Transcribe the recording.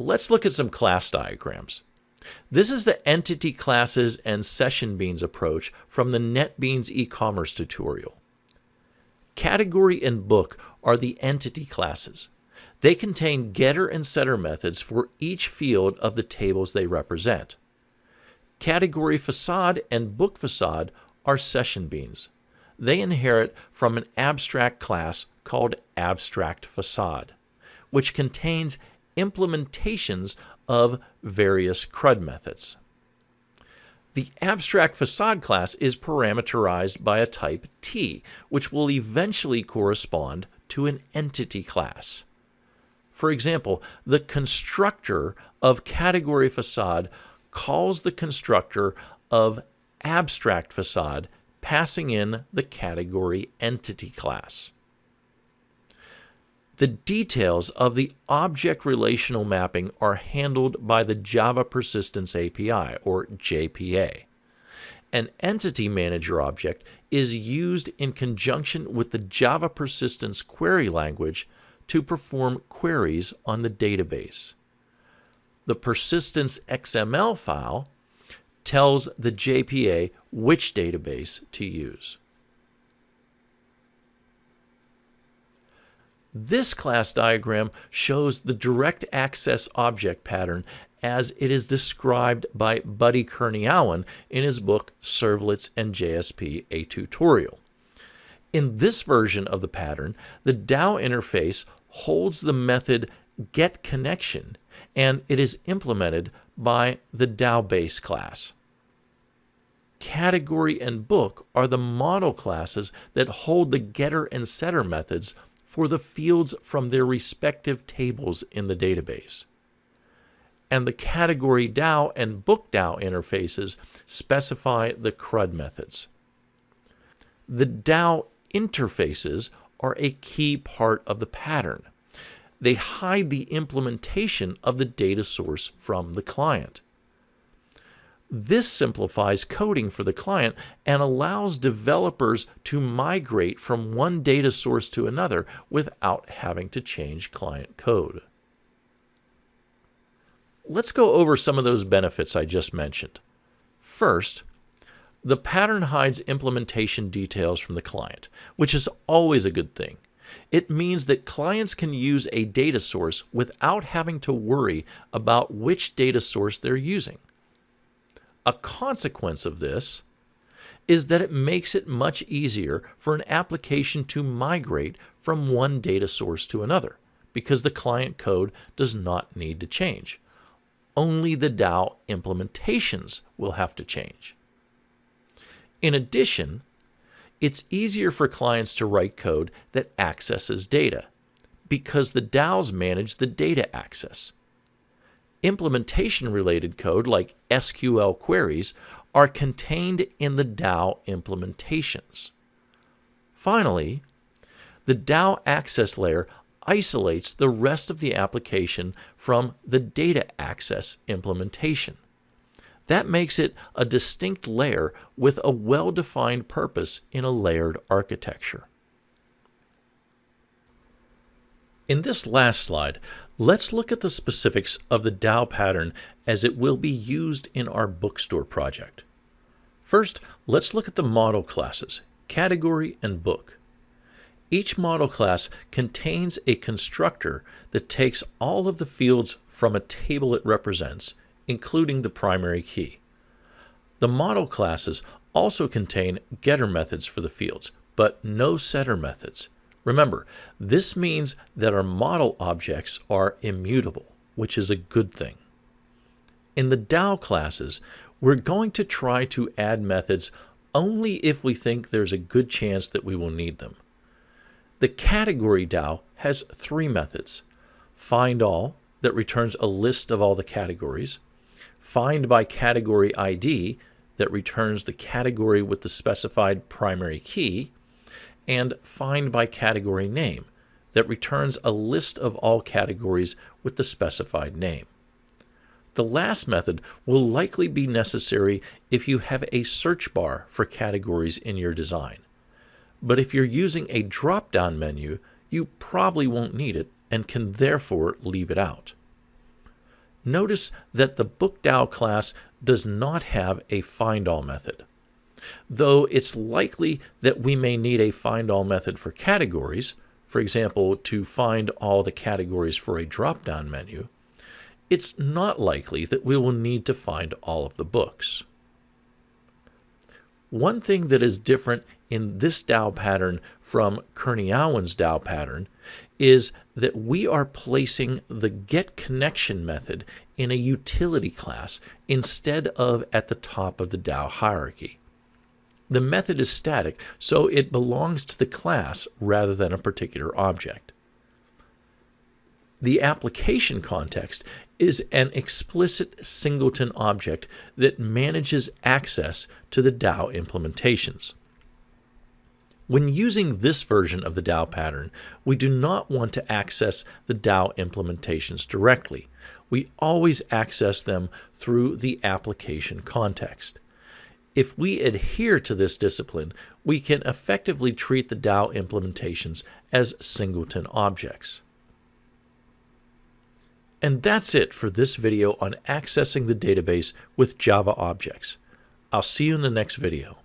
Let's look at some class diagrams. This is the entity classes and session beans approach from the NetBeans e-commerce tutorial. Category and book are the entity classes. They contain getter and setter methods for each field of the tables they represent. Category facade and book facade are session beans. They inherit from an abstract class called abstract facade, which contains implementations of various CRUD methods. The abstract facade class is parameterized by a type T, which will eventually correspond to an entity class. For example, the constructor of category facade calls the constructor of abstract facade, passing in the category entity class. The details of the object relational mapping are handled by the Java Persistence API, or JPA. An entity manager object is used in conjunction with the Java Persistence query language to perform queries on the database. The persistence XML file tells the JPA which database to use. This class diagram shows the direct access object pattern as it is described by Buddy Kurniawan in his book Servlets and JSP, a Tutorial. In this version of the pattern, the DAO interface holds the method getConnection, and it is implemented by the DAO base class. Category and book are the model classes that hold the getter and setter methods for the fields from their respective tables in the database. And the category DAO and book DAO interfaces specify the CRUD methods. The DAO interfaces are a key part of the pattern. They hide the implementation of the data source from the client. This simplifies coding for the client and allows developers to migrate from one data source to another without having to change client code. Let's go over some of those benefits I just mentioned. First, the pattern hides implementation details from the client, which is always a good thing. It means that clients can use a data source without having to worry about which data source they're using. A consequence of this is that it makes it much easier for an application to migrate from one data source to another, because the client code does not need to change. Only the DAO implementations will have to change. In addition, it's easier for clients to write code that accesses data, because the DAOs manage the data access. Implementation-related code, like SQL queries, are contained in the DAO implementations. Finally, the DAO access layer isolates the rest of the application from the data access implementation. That makes it a distinct layer with a well-defined purpose in a layered architecture. In this last slide, let's look at the specifics of the DAO pattern as it will be used in our Bookstore project. First, let's look at the model classes, category and book. Each model class contains a constructor that takes all of the fields from a table it represents, including the primary key. The model classes also contain getter methods for the fields, but no setter methods. Remember, this means that our model objects are immutable, which is a good thing. In the DAO classes, we're going to try to add methods only if we think there's a good chance that we will need them. The category DAO has 3 methods: findAll, that returns a list of all the categories; findByCategory ID, that returns the category with the specified primary key; and findByCategory name, that returns a list of all categories with the specified name. The last method will likely be necessary if you have a search bar for categories in your design. But if you're using a drop-down menu, you probably won't need it and can therefore leave it out. notice that the BookDAO class does not have a findAll method. Though it's likely that we may need a findAll method for categories, for example, to find all the categories for a drop-down menu, it's not likely that we will need to find all of the books. One thing that is different in this DAO pattern from Kurniawan's DAO pattern is that we are placing the getConnection method in a utility class instead of at the top of the DAO hierarchy. The method is static, so it belongs to the class rather than a particular object. The application context is an explicit singleton object that manages access to the DAO implementations. When using this version of the DAO pattern, we do not want to access the DAO implementations directly. We always access them through the application context. If we adhere to this discipline, we can effectively treat the DAO implementations as singleton objects. And that's it for this video on accessing the database with Java objects. I'll see you in the next video.